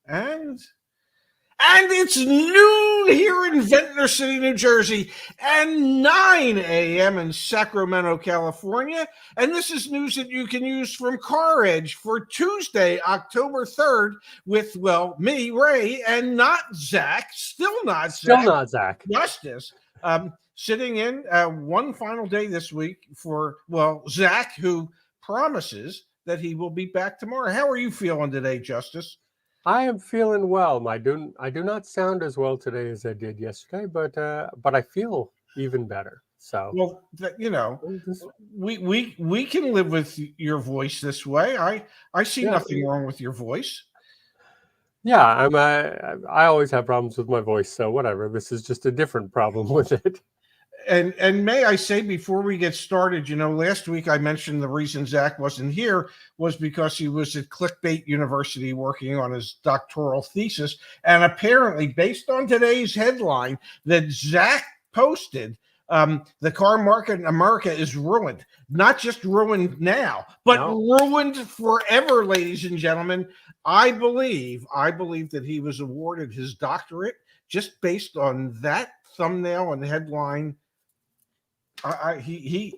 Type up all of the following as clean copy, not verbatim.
And it's noon here in Ventnor City, New Jersey, and 9 a.m. in Sacramento, California. And this is news that you can use from CarEdge for Tuesday, October 3rd, with, well, me, Ray, and not Zach, still not Zach. Justise, sitting in one final day this week for, well, Zach, who promises that he will be back tomorrow. How are you feeling today, Justise? I am feeling well. I do not sound as well today as I did yesterday, but I feel even better. So, well, we can live with your voice this way. I see nothing wrong with your voice. Yeah, I always have problems with my voice, so whatever. This is just a different problem with it. And may I say, before we get started, last week I mentioned the reason Zach wasn't here was because he was at Clickbait University working on his doctoral thesis. And apparently, based on today's headline that Zach posted, the car market in America is ruined. Not just ruined now, but ruined forever, ladies and gentlemen. I believe that he was awarded his doctorate just based on that thumbnail and headline. He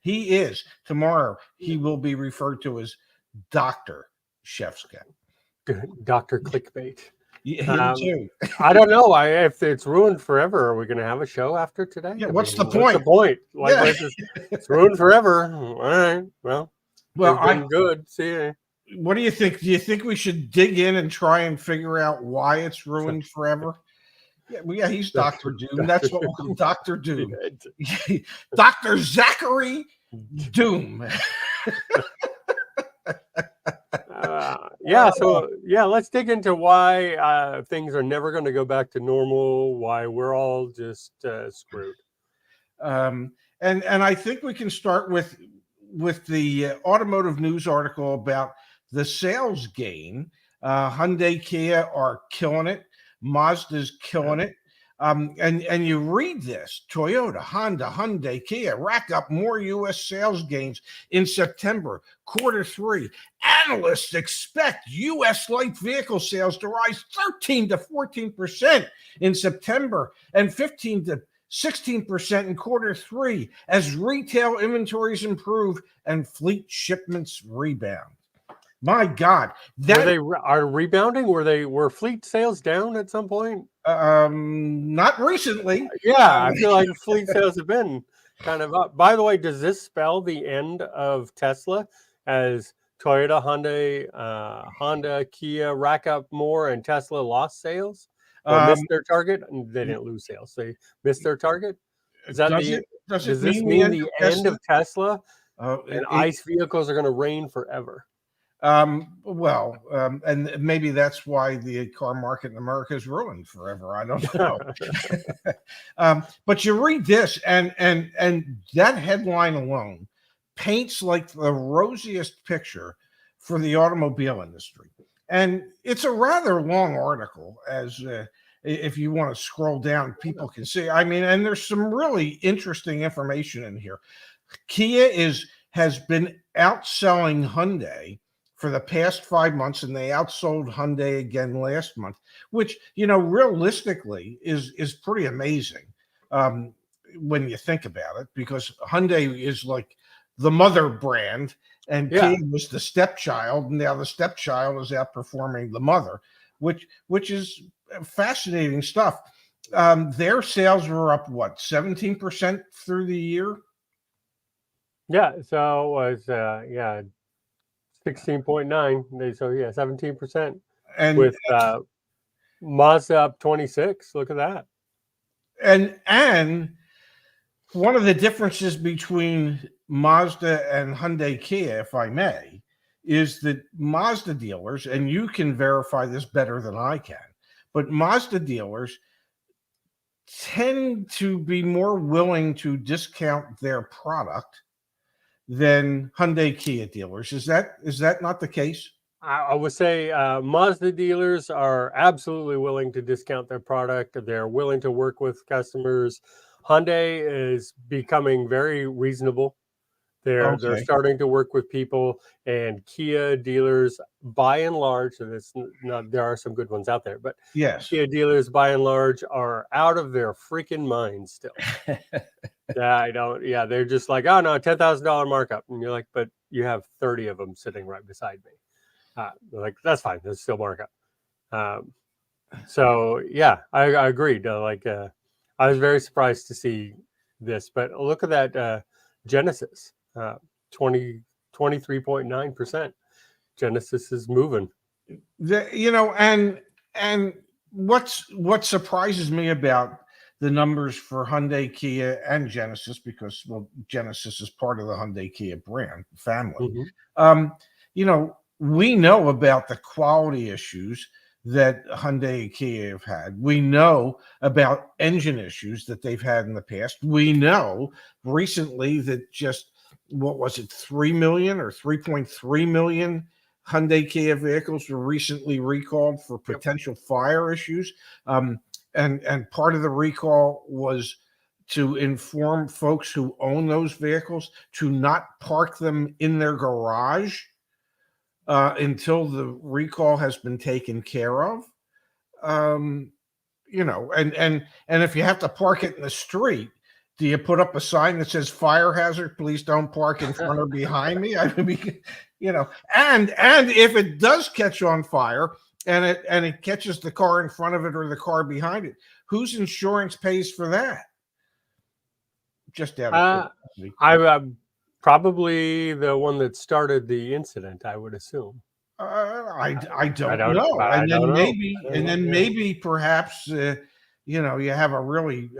is tomorrow. He will be referred to as Dr. Shefska. Dr. Clickbait. Him too. I don't know. If it's ruined forever, are we going to have a show after today? Yeah. What's the point? It's ruined forever. All right. Well, I'm good. See you. What do you think? Do you think we should dig in and try and figure out why it's ruined forever? Yeah, he's Dr. Doom. That's what we'll call Dr. Doom. Dr. Zachary Doom. Let's dig into why things are never going to go back to normal, why we're all just screwed. And I think we can start with the automotive news article about the sales gain. Hyundai, Kia are killing it. Mazda's killing it. And you read this: Toyota, Honda, Hyundai, Kia rack up more U.S. sales gains in September, Q3. Analysts expect U.S. light vehicle sales to rise 13 to 14% in September and 15 to 16% in Q3 as retail inventories improve and fleet shipments rebound. My God, they are rebounding. Were fleet sales down at some point? Not recently. Yeah, I feel like fleet sales have been kind of up. By the way, does this spell the end of Tesla as Toyota, Hyundai, Honda, Kia rack up more and Tesla lost sales or missed their target? And they didn't lose sales; they missed their target. Is that does this mean the end of Tesla? And ICE vehicles are going to reign forever. And maybe that's why the car market in America is ruined forever. I don't know. But you read this, and that headline alone paints like the rosiest picture for the automobile industry. And it's a rather long article, as if you want to scroll down, people can see. I mean, and there's some really interesting information in here. Kia has been outselling Hyundai for the past 5 months, and they outsold Hyundai again last month, which, realistically is pretty amazing when you think about it, because Hyundai is like the mother brand, and Kia was the stepchild, and now the stepchild is outperforming the mother, which is fascinating stuff. Their sales were up, 17% through the year? Yeah, so it was 16.9. So 17%. And with Mazda up 26. Look at that. And one of the differences between Mazda and Hyundai Kia, if I may, is that Mazda dealers, and you can verify this better than I can, but Mazda dealers tend to be more willing to discount their product than Hyundai Kia dealers. Is that not the case? I would say Mazda dealers are absolutely willing to discount their product. They're willing to work with customers. Hyundai is becoming very reasonable. They're Okay. starting to work with people, and Kia dealers, by and large, and it's not, there are some good ones out there, but Yes. Kia dealers, by and large, are out of their freaking minds still. Yeah, I don't. Yeah, they're just like, oh no, $10,000 markup, and you're like, but you have 30 of them sitting right beside me. They're like, that's fine. That's still markup. Um, so yeah, I agreed. I was very surprised to see this, but look at that Genesis, 20, 23.9%. Genesis is moving. And what surprises me about the numbers for Hyundai, Kia, and Genesis, because Genesis is part of the Hyundai Kia brand family. Mhm. Um, we know about the quality issues that Hyundai and Kia have had. We know about engine issues that they've had in the past. We know recently that just what was it, 3 million or 3.3 million Hyundai Kia vehicles were recently recalled for Yep. potential fire issues. And part of the recall was to inform folks who own those vehicles to not park them in their garage until the recall has been taken care of. Um, and if you have to park it in the street, do you put up a sign that says fire hazard? Please don't park in front or behind me. I mean, and if it does catch on fire and it catches the car in front of it or the car behind it, whose insurance pays for that? Just out of curiosity. I'm probably the one that started the incident, I would assume. I don't don't. know. I And don't then know. maybe, I don't know. Yeah. maybe perhaps, you have a really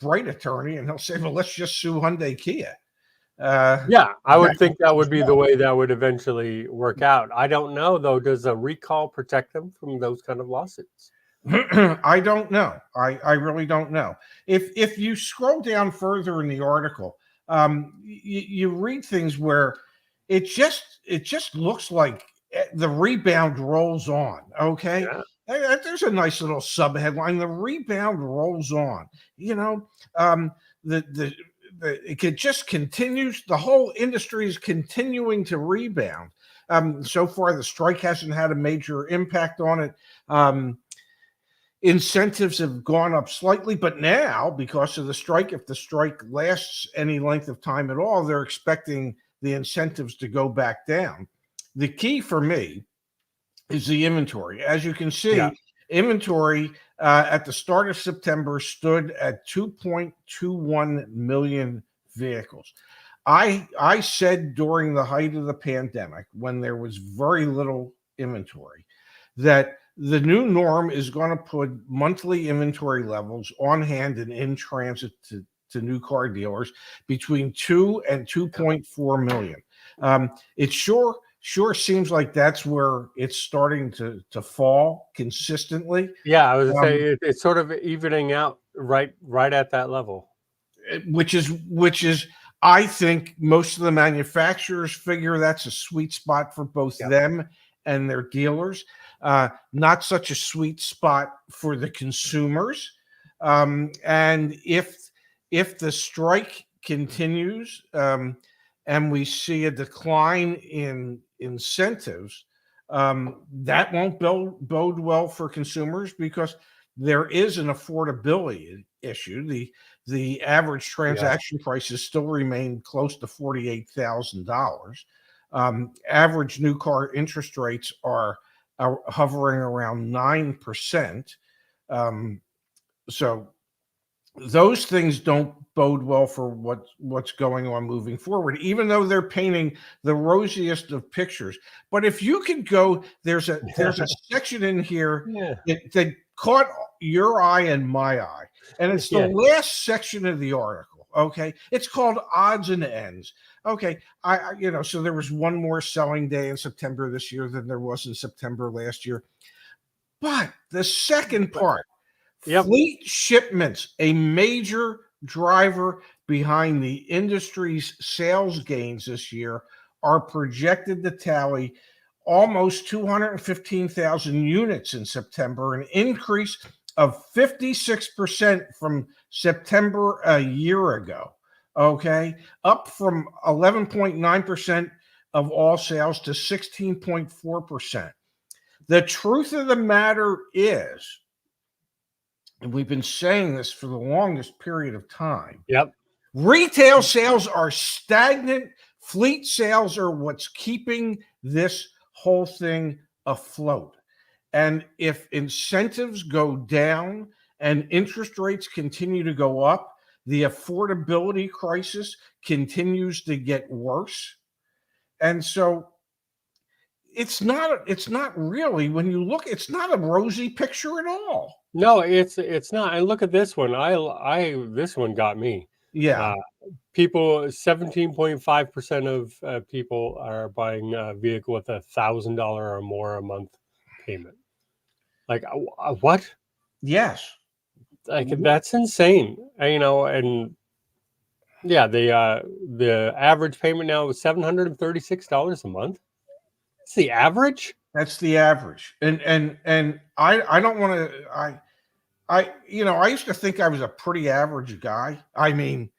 bright attorney, and he'll say, "Well, let's just sue Hyundai Kia." Yeah, I would think that would as be the way that would eventually work out. I don't know though. Does a recall protect them from those kind of lawsuits? I don't know. I really don't know. If you scroll down further in the article, you read things where it just looks like the rebound rolls on. Okay, Yeah. there's a nice little sub headline: the rebound rolls on. Um, the it just continues. The whole industry is continuing to rebound. So far, the strike hasn't had a major impact on it. Incentives have gone up slightly, but now, because of the strike, if the strike lasts any length of time at all, they're expecting the incentives to go back down. The key for me is the inventory. As you can see, Yeah. inventory at the start of September stood at 2.21 million vehicles. I said during the height of the pandemic, when there was very little inventory, that the new norm is going to put monthly inventory levels on hand and in transit to new car dealers between 2 and 2.4 million. It sure seems like that's where it's starting to fall consistently. Yeah, I was Um, say it's sort of evening out right at that level. which is I think most of the manufacturers figure that's a sweet spot for both Yeah. them and their dealers. Not such a sweet spot for the consumers. And if the strike continues and we see a decline in incentives, that won't bode well for consumers, because there is an affordability issue. The average transaction prices still remain close to $48,000. Average new car interest rates are hovering around 9%. So those things don't bode well for what's going on moving forward, even though they're painting the rosiest of pictures. But if you could go, there's a section in here that caught your eye and my eye, and it's the last section of the article. Okay, it's called odds and ends. Okay, so there was one more selling day in September this year than there was in September last year. But the second part, fleet shipments, a major driver behind the industry's sales gains this year, are projected to tally almost 215,000 units in September, an increase of 56% from September a year ago. Okay, up from 11.9% of all sales to 16.4%. The truth of the matter is, and we've been saying this for the longest period of time, Yep. retail sales are stagnant. Fleet sales are what's keeping this whole thing afloat. And if incentives go down and interest rates continue to go up, the affordability crisis continues to get worse. And so it's not really, when you look, it's not a rosy picture at all. No, it's not. And look at this one. I this one got me. Yeah, Uh, People, 17.5% of people are buying a vehicle with $1,000 or more a month payment. Like, what? yes. Like, that's insane. And yeah, the average payment now is $736 a month. It's the average. That's the average. And I don't want to, I used to think I was a pretty average guy. I mean,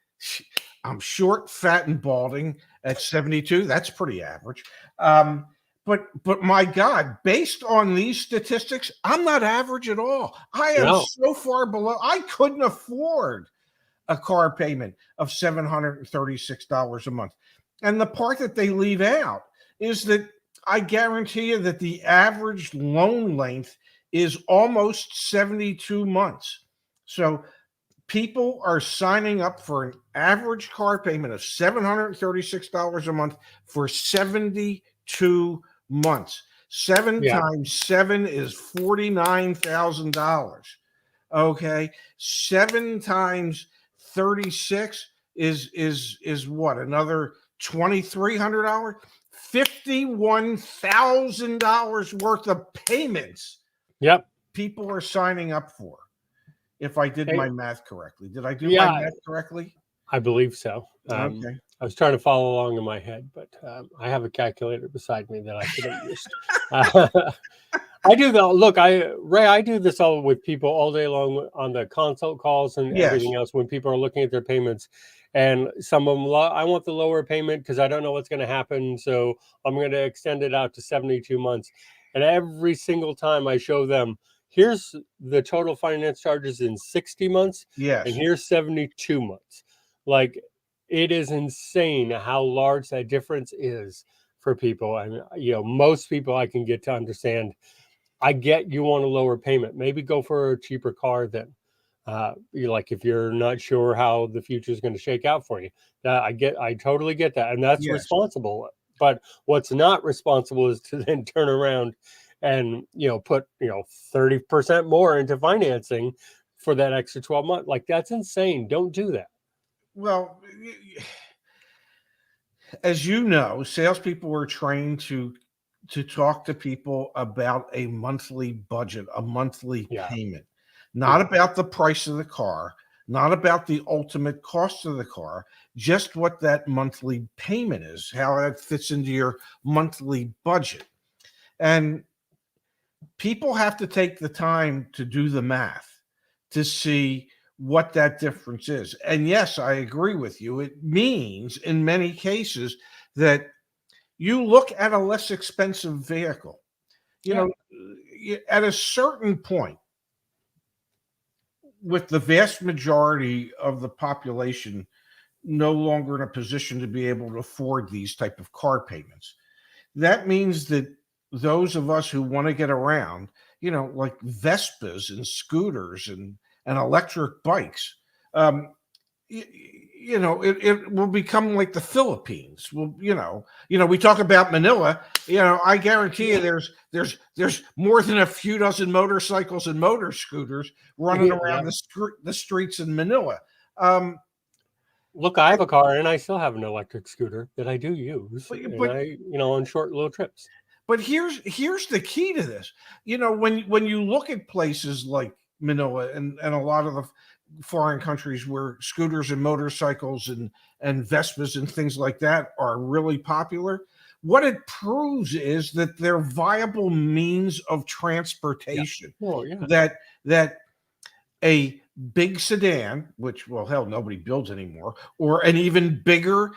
I'm short, fat, and balding at 72. That's pretty average. But my God, based on these statistics, I'm not average at all. I am No. so far below. I couldn't afford a car payment of $736 a month. And the part that they leave out is that I guarantee you that the average loan length is almost 72 months. So people are signing up for an average car payment of $736 a month for 72 months. Seven Yeah. times seven is $49,000. Okay. 7 times 36 is what? Another $2,300? $51,000 worth of payments Yep. people are signing up for. If I did my math correctly. Did I do my Yeah, math correctly? I believe so. Okay. I was trying to follow along in my head, but I have a calculator beside me that I could have used. I do though. Look, Ray, I do this all with people all day long on the consult calls and Yes. everything else when people are looking at their payments. And some of them, I want the lower payment because I don't know what's going to happen. So I'm going to extend it out to 72 months. And every single time I show them, here's the total finance charges in 60 months, Yes. and here's 72 months. Like, it is insane how large that difference is for people. And, most people I can get to understand. I get you want a lower payment. Maybe go for a cheaper car then. If you're not sure how the future is going to shake out for you. I totally get that. And that's Yes. responsible. But what's not responsible is to then turn around and, put, 30% more into financing for that extra 12 months. Like, that's insane. Don't do that. Well, as you know, salespeople are trained to talk to people about a monthly budget, a monthly payment, not about the price of the car, not about the ultimate cost of the car, just what that monthly payment is, how that fits into your monthly budget. And people have to take the time to do the math to see what that difference is. And yes, I agree with you. It means in many cases that you look at a less expensive vehicle. At a certain point, with the vast majority of the population no longer in a position to be able to afford these type of car payments, that means that those of us who want to get around, like Vespas and scooters and electric bikes, it will become like the Philippines. Well, we talk about Manila. I guarantee you, there's more than a few dozen motorcycles and motor scooters running around the streets in Manila. Look, I have a car and I still have an electric scooter that I do use, on short little trips. But here's the key to this. When you look at places like Manila and a lot of the foreign countries where scooters and motorcycles and Vespas and things like that are really popular, what it proves is that they're viable means of transportation. Yeah. Oh, yeah. That a big sedan, which, well, hell, nobody builds anymore, or an even bigger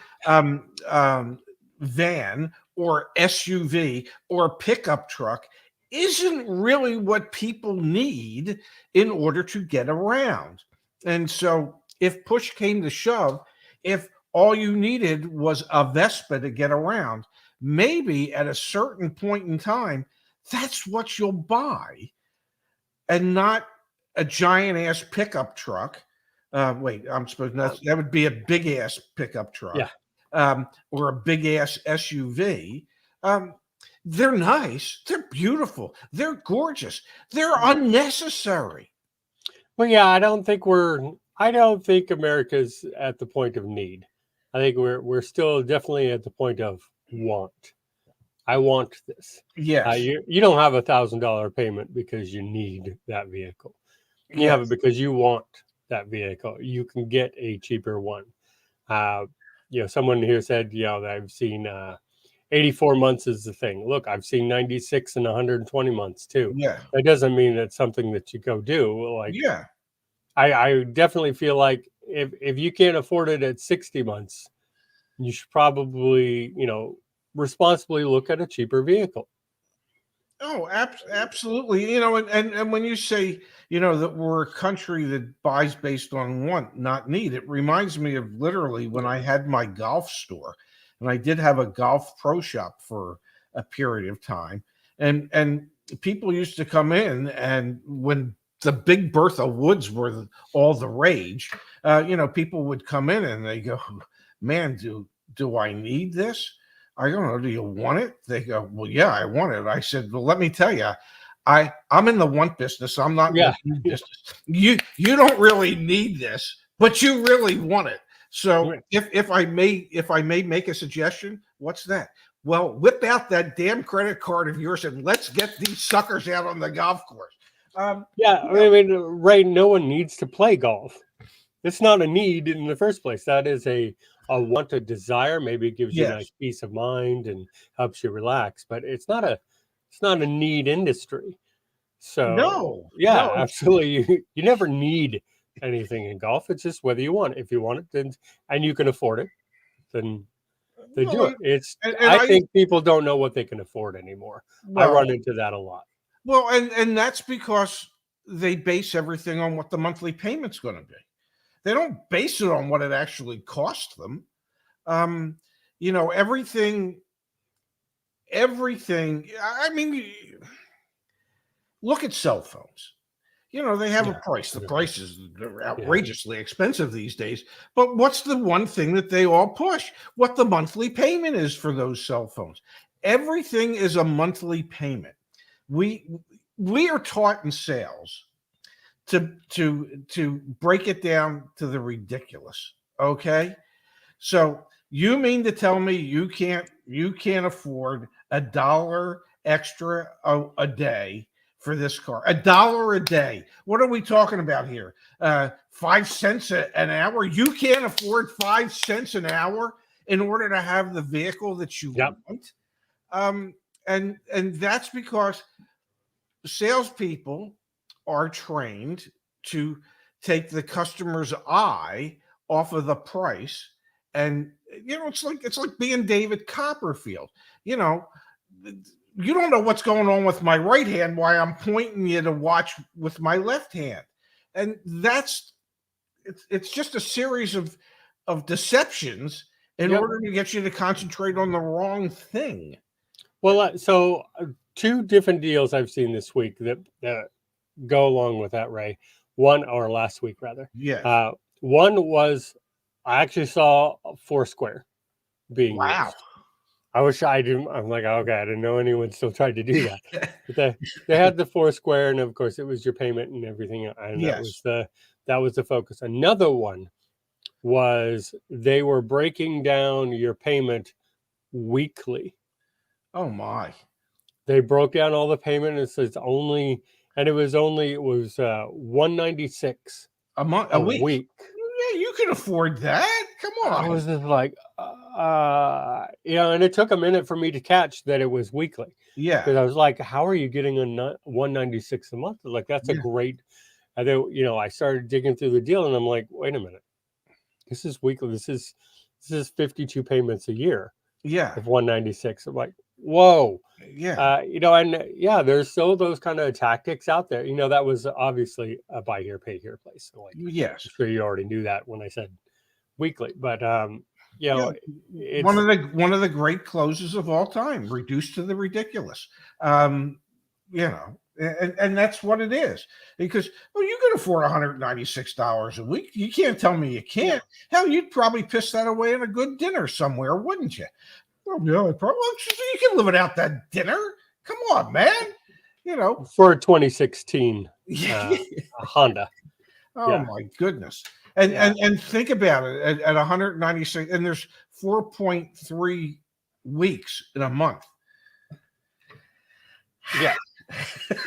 van or SUV or pickup truck isn't really what people need in order to get around. And so, if push came to shove, if all you needed was a Vespa to get around, maybe at a certain point in time, that's what you'll buy, and not a giant ass pickup truck. Wait, I'm supposed that would be a big ass pickup truck, Yeah. or a big ass SUV. Um, they're nice, they're beautiful, they're gorgeous, they're unnecessary. Well, yeah, I don't think America's at the point of need. I think we're still definitely at the point of want. I want this. Yes, You don't have $1,000 payment because you need that vehicle. You have it yes, because you want that vehicle. You can get a cheaper one. Someone here said, that I've seen 84 months is the thing. Look, I've seen 96 and 120 months too. yeah, That doesn't mean that's something that you go do. Like, yeah. I definitely feel like if you can't afford it at 60 months, you should probably, responsibly look at a cheaper vehicle. Oh, absolutely. And when you say, that we're a country that buys based on want, not need, it reminds me of literally when I had my golf store, and I did have a golf pro shop for a period of time. And people used to come in, and when the Big Bertha Woods were all the rage, people would come in and they go, man, do I need this? I don't know. Do you want it? They go, well, yeah, I want it. I said, well, let me tell you, I'm in the want business. I'm not in the need business. You don't really need this, but you really want it. So if I may make a suggestion, what's that? Well, whip out that damn credit card of yours and let's get these suckers out on the golf course. I mean, Ray, no one needs to play golf. It's not a need in the first place. That is a want, a desire. Maybe it gives you a nice peace of mind and helps you relax, but it's not a need industry. So no, absolutely. You never need anything in golf. It's just whether you want it. If you want it, then and you can afford it, then they do it. I think people don't know what they can afford anymore. I run into that a lot. Well, and that's because they base everything on what the monthly payment's going to be. They don't base it on what it actually costs them. Everything. I mean, look at cell phones. They have a price. The prices are outrageously expensive these days. But what's the one thing that they all push? What the monthly payment is for those cell phones. Everything is a monthly payment. We are taught in sales to break it down to the ridiculous. Okay, so you mean to tell me you can't afford $1 extra a day for this car? $1 a day. What are we talking about here? 5 cents an hour? You can't afford 5 cents an hour in order to have the vehicle that you want. And that's because salespeople are trained to take the customer's eye off of the price. And it's like being David Copperfield. You don't know what's going on with my right hand while I'm pointing you to watch with my left hand. And it's just a series of deceptions in order to get you to concentrate on the wrong thing. Well, so 2 different deals I've seen this week that go along with that, Ray. Or last week, rather. Yeah. One was I actually saw Foursquare being used. I wish I didn't. I'm like, okay, I didn't know anyone still tried to do that. But they had the Foursquare, and of course, it was your payment and everything, and that was the focus. Another one was they were breaking down your payment weekly. Oh my! They broke down all the payment. It was $196 a week. Yeah, you can afford that. Come on. I was just like, and it took a minute for me to catch that it was weekly. Yeah, because I was like, how are you getting a $196 a month? Like, that's a great And then, I started digging through the deal, and I'm like, wait a minute, this is weekly. This is 52 payments a year Yeah. of 196. I'm like, whoa. Yeah. And yeah, there's still those kind of tactics out there. That was obviously a buy here, pay here place. So like, Yes. I'm sure you already knew that when I said weekly, but Yeah. it's One of the great closes of all time, reduced to the ridiculous. Um, and that's what it is. Because you can afford $196 a week. You can't tell me you can't. Hell, you'd probably piss that away in a good dinner somewhere, wouldn't you? Oh yeah, probably. You can live without that dinner. Come on, man. for a 2016 Yeah. Honda. Oh Yeah. my goodness. And Yeah. and think about it at 196, and there's 4.3 weeks in a month. Yeah.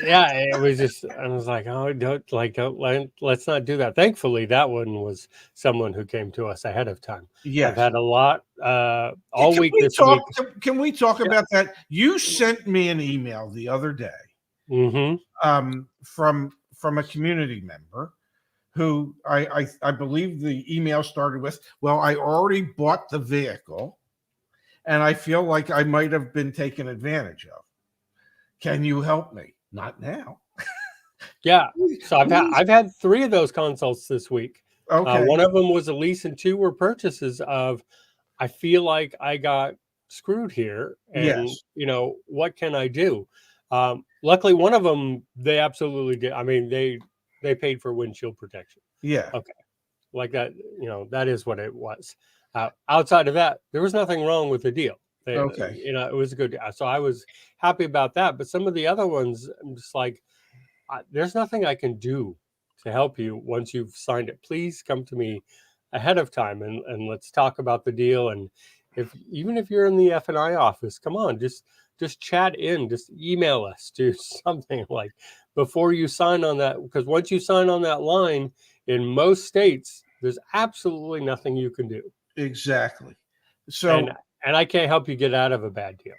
Yeah, it was just, I was like, oh, let's not do that. Thankfully, that one was someone who came to us ahead of time. Yes. I've had a lot all Can week we this talk, week. Can we talk about that? You sent me an email the other day from a community member who I believe the email started with, well, I already bought the vehicle and I feel like I might have been taken advantage of. Can you help me? Not now. Yeah. So I've had 3 of those consults this week. Okay. One of them was a lease, and 2 were purchases of, I feel like I got screwed here, and Yes. what can I do? Luckily, one of them, they absolutely did. I mean, they paid for windshield protection. Yeah. Okay, like that. That is what it was. Outside of that, there was nothing wrong with the deal. Okay. It was a good deal. So I was happy about that. But some of the other ones, I'm just like, there's nothing I can do to help you once you've signed it. Please come to me ahead of time, and let's talk about the deal. And even if you're in the F&I office, come on, just chat in, just email us, do something like before you sign on that, because once you sign on that line in most states, there's absolutely nothing you can do. Exactly. So and I can't help you get out of a bad deal.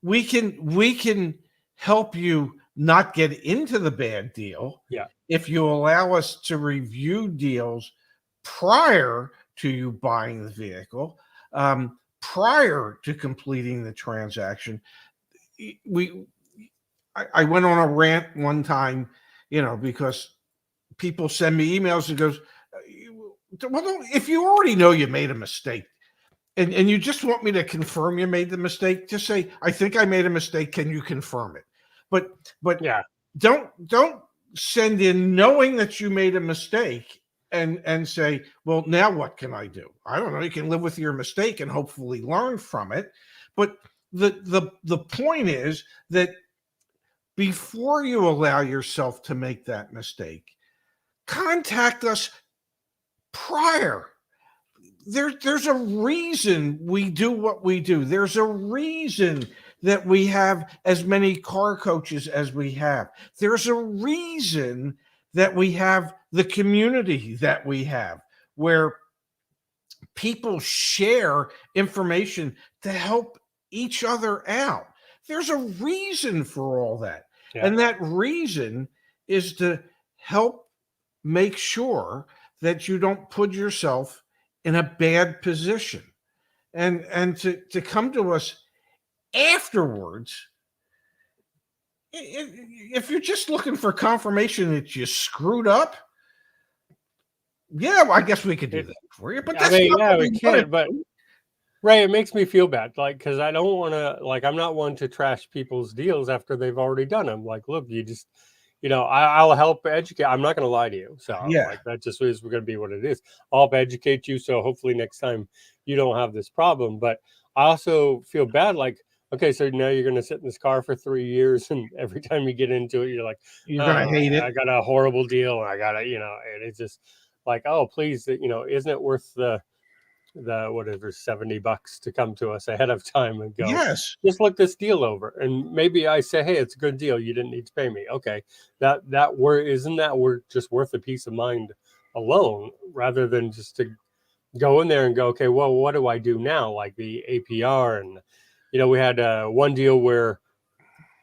we can help you not get into the bad deal. Yeah. If you allow us to review deals prior to you buying the vehicle, prior to completing the transaction. I went on a rant one time, because people send me emails and goes, well, if you already know you made a mistake, and you just want me to confirm you made the mistake, just say, I think I made a mistake. Can you confirm it? But Yeah, don't send in knowing that you made a mistake and say, well, now what can I do? I don't know. You can live with your mistake and hopefully learn from it. But the point is that before you allow yourself to make that mistake, contact us prior. There's a reason we do what we do. There's a reason that we have as many car coaches as we have. There's a reason that we have the community that we have, where people share information to help each other out. There's a reason for all that. yeah. And that reason is to help make sure that you don't put yourself in a bad position, and to come to us afterwards. If you're just looking for confirmation that you screwed up, yeah, well, I guess we could do that for you. But that's we can. But Ray, it makes me feel bad, because I don't want to, I'm not one to trash people's deals after they've already done them. Like, look, you just, I'll help educate. I'm not going to lie to you. So Yeah. that just is going to be what it is. I'll help educate you. So hopefully next time you don't have this problem. But I also feel bad. Okay, so now you're going to sit in this car for 3 years, and every time you get into it, you're like, you're going to hate it. I got a horrible deal, and I got to, and it's just like, oh, please, isn't it worth the whatever $70 to come to us ahead of time and go, yes, just look this deal over? And maybe I say, hey, it's a good deal, you didn't need to pay me. Okay, that isn't that we're just worth a peace of mind alone, rather than just to go in there and go, okay, well, what do I do now? Like the APR, and we had one deal where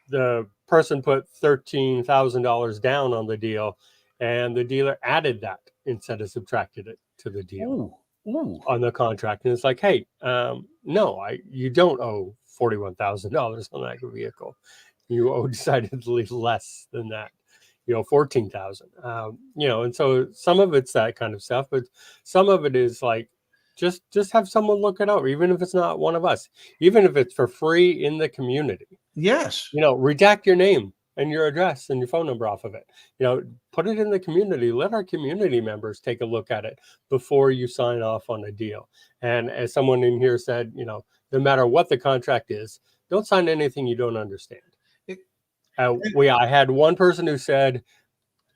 the person put $13,000 down on the deal, and the dealer added that instead of subtracted it to the deal Ooh. on the contract. And it's like, hey, no, you don't owe $41,000 on that vehicle. You owe decidedly less than that. You know, 14,000. You know, and so some of it's that kind of stuff, but some of it is like just have someone look it over, even if it's not one of us, even if it's for free in the community. Yes. You know, redact your name and your address and your phone number off of it. You know, put it in the community. Let our community members take a look at it before you sign off on a deal. And as someone in here said, you know, no matter what the contract is, don't sign anything you don't understand. I had one person who said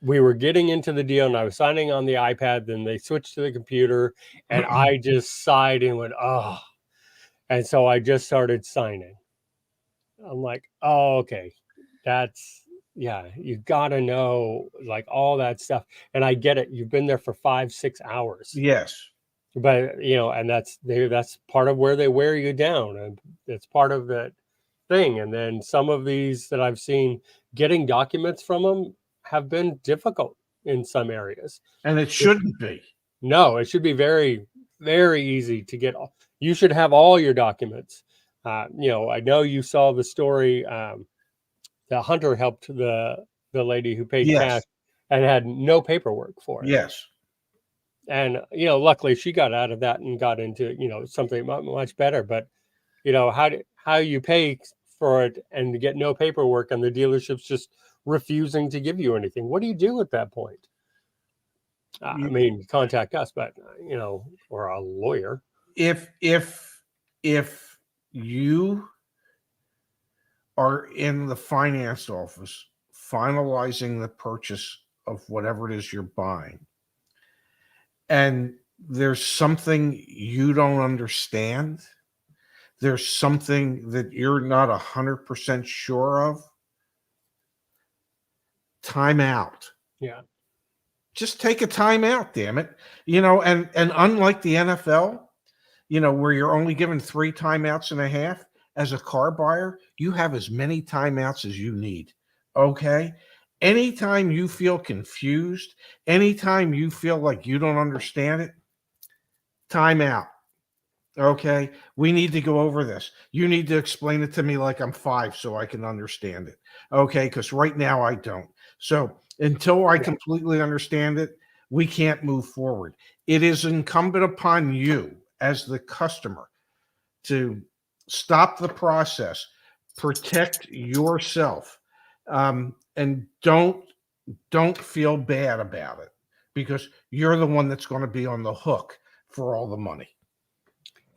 we were getting into the deal and I was signing on the iPad, then they switched to the computer and I just sighed and went, oh. And so I just started signing. I'm like, oh, okay. You got to know like all that stuff. And I get it. You've been there for 5-6 hours. Yes. But, you know, and that's part of where they wear you down. And it's part of that thing. And then some of these that I've seen, getting documents from them have been difficult in some areas. And it shouldn't be. No, it should be very, very easy to get. You should have all your documents. You know, I know you saw the story. The hunter helped the lady who paid cash and had no paperwork for it. Yes. And, you know, luckily she got out of that and got into, you know, something much better. But, you know, how you pay for it and get no paperwork and the dealership's just refusing to give you anything. What do you do at that point? I mean, contact us, but, you know, or a lawyer. If you are in the finance office finalizing the purchase of whatever it is you're buying, and there's something you don't understand, there's something that you're not 100% sure of, time out. Yeah. Just take a time out, damn it. You know, and unlike the NFL, you know, where you're only given 3 timeouts and a half, as a car buyer, you have as many timeouts as you need. Okay? Anytime you feel confused, anytime you feel like you don't understand it, time out. Okay? We need to go over this. You need to explain it to me like I'm 5 so I can understand it. Okay? Because right now I don't. So until I completely understand it, we can't move forward. It is incumbent upon you as the customer to stop the process, protect yourself, and don't feel bad about it, because you're the one that's going to be on the hook for all the money.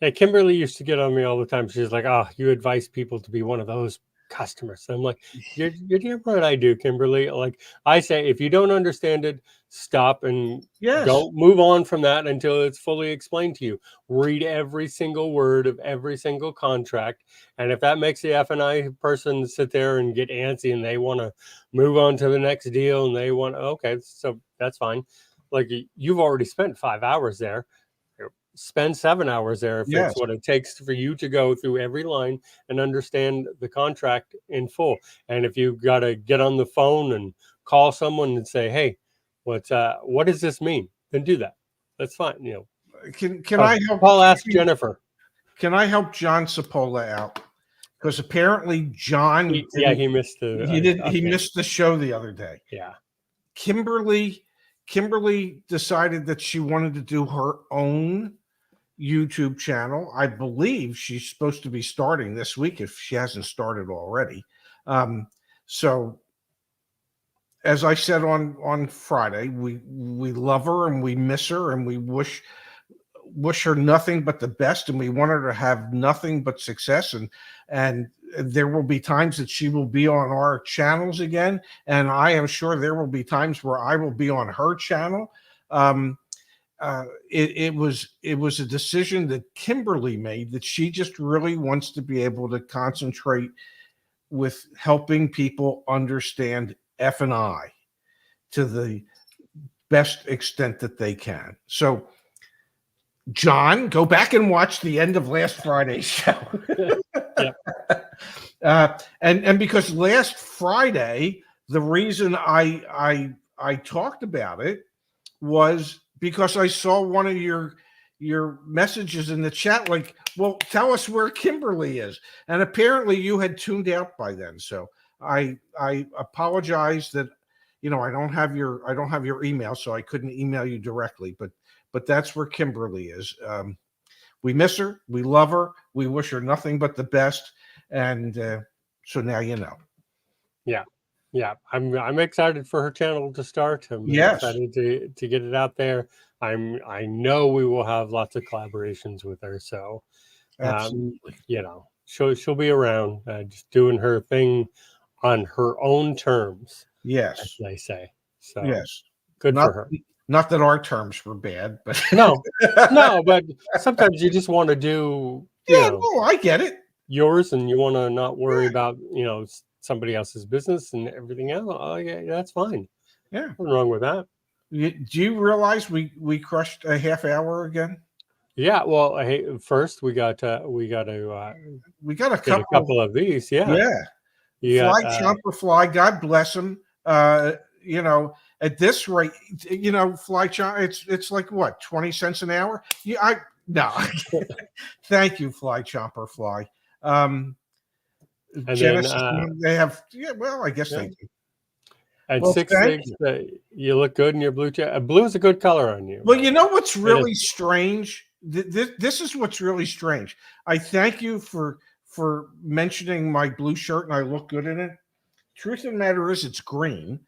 Yeah, Kimberly used to get on me all the time. She's like, "Oh, you advise people to be one of those customers." And I'm like, "You're damn right I do, Kimberly." Like I say, if you don't understand it, stop and don't move on from that until it's fully explained to you. Read every single word of every single contract, and if that makes the F&I person sit there and get antsy and they want to move on to the next deal and they want, okay, so that's fine. Like you've already spent 5 hours there. Spend 7 hours there if it's what it takes for you to go through every line and understand the contract in full. And if you've got to get on the phone and call someone and say, "Hey, what does this mean?" Then do that. That's fine. You know, can I help? I'll ask Jennifer. Can I help John Cipolla out? Because apparently John, he missed the he missed the show the other day. Yeah, Kimberly decided that she wanted to do her own YouTube channel. I believe she's supposed to be starting this week if she hasn't started already. So as I said on Friday, we love her and we miss her and we wish her nothing but the best, and we want her to have nothing but success, and there will be times that she will be on our channels again, and I am sure there will be times where I will be on her channel. It was a decision that Kimberly made, that she just really wants to be able to concentrate with helping people understand F&I to the best extent that they can. So, John, go back and watch the end of last Friday's show. And because last Friday, the reason I I talked about it was because I saw one of your messages in the chat, like, well, tell us where Kimberly is. And apparently you had tuned out by then. So I apologize that, I don't have your email, so I couldn't email you directly, but that's where Kimberly is. We miss her, we love her, we wish her nothing but the best. And so now you know. Yeah, I'm excited for her channel to start. I'm excited to get it out there. I know we will have lots of collaborations with her. So, Absolutely. she'll be around, just doing her thing on her own terms. Yes, as they say. So yes, good for her. Not that our terms were bad, but no, but sometimes you just want to do, I get it. Yours, and you want to not worry about, somebody else's business and everything else. Oh, yeah, that's fine. Yeah, nothing wrong with that. Do you realize we crushed a half hour again? Yeah. Well, hey, first we got to a couple of these. Yeah. Yeah. Fly Chomper Fly. God bless him. At this rate, Fly Chomper, it's like what, 20 cents an hour? Yeah. No. Thank you, Fly Chomper Fly. And Genesis, then they have, I guess they do. At 6'6", you look good in your blue jacket. Blue is a good color on you. Well, you know what's really strange? This is what's really strange. I thank you for mentioning my blue shirt, and I look good in it. Truth of the matter is, it's green.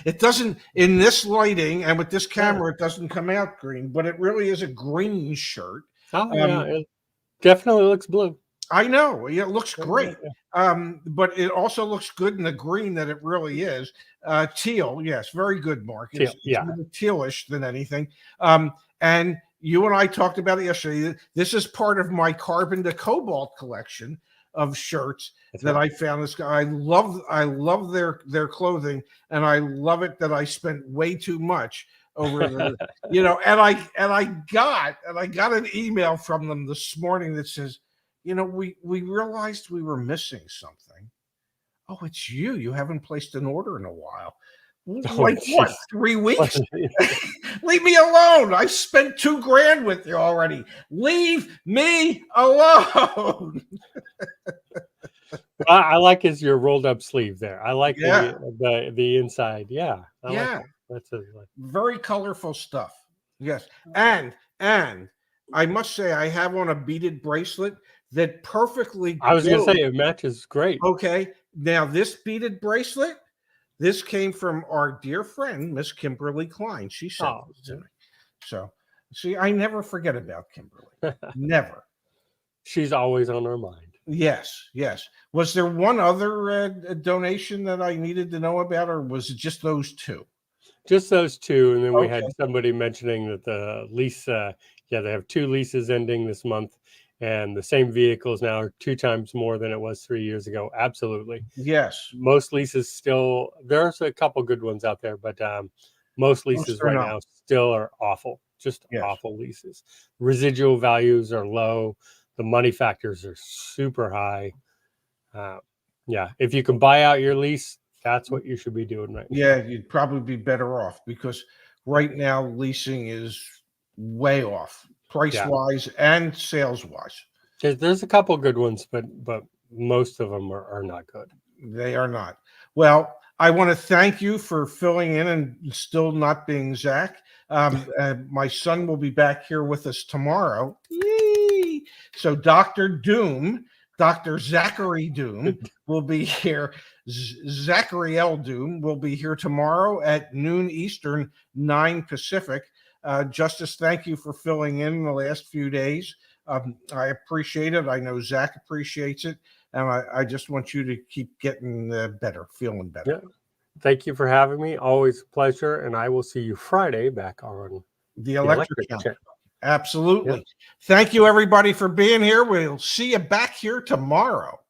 It doesn't, in this lighting and with this camera, it doesn't come out green, but it really is a green shirt. Oh, yeah, it definitely looks blue. I know. Yeah, it looks great. But it also looks good in the green that it really is. Teal, yes, very good, Mark. It's more tealish than anything. And you and I talked about it yesterday. This is part of my carbon to cobalt collection of shirts that I found. This guy, I love their clothing, and I love it that I spent way too much over the, and I got an email from them this morning that says, we realized we were missing something. Oh, it's you. You haven't placed an order in a while. Like what? 3 weeks? Leave me alone. I spent $2,000 with you already. Leave me alone. I like your rolled up sleeve there. I like the inside. Yeah. Like that's very colorful stuff. Yes. And I must say, I have on a beaded bracelet that perfectly. I was going to say it matches great. Okay. Now this beaded bracelet, this came from our dear friend, Miss Kimberly Klein. She sent this to me. So, see, I never forget about Kimberly. Never. She's always on our mind. Yes. Was there one other donation that I needed to know about, or was it just those two? Just those two. And then we had somebody mentioning that the lease, they have 2 leases ending this month, and the same vehicles now are 2 times more than it was 3 years ago. Absolutely. Yes. Most leases still, there's a couple good ones out there, but most leases right now still are awful. Just awful leases. Residual values are low. The money factors are super high. If you can buy out your lease, that's what you should be doing right now. Yeah, you'd probably be better off, because right now leasing is way off, price-wise and sales-wise. There's a couple good ones, but most of them are not good. They are not. Well, I want to thank you for filling in and still not being Zach. My son will be back here with us tomorrow. Yay! So Dr. Zachary Doom will be here. Zachary L. Doom will be here tomorrow at noon Eastern, 9 Pacific. Justice, thank you for filling in the last few days. I appreciate it. I know Zach appreciates it. And I just want you to keep getting better, feeling better. Yeah. Thank you for having me. Always a pleasure. And I will see you Friday back on the Electric Channel. Absolutely. Yeah. Thank you, everybody, for being here. We'll see you back here tomorrow.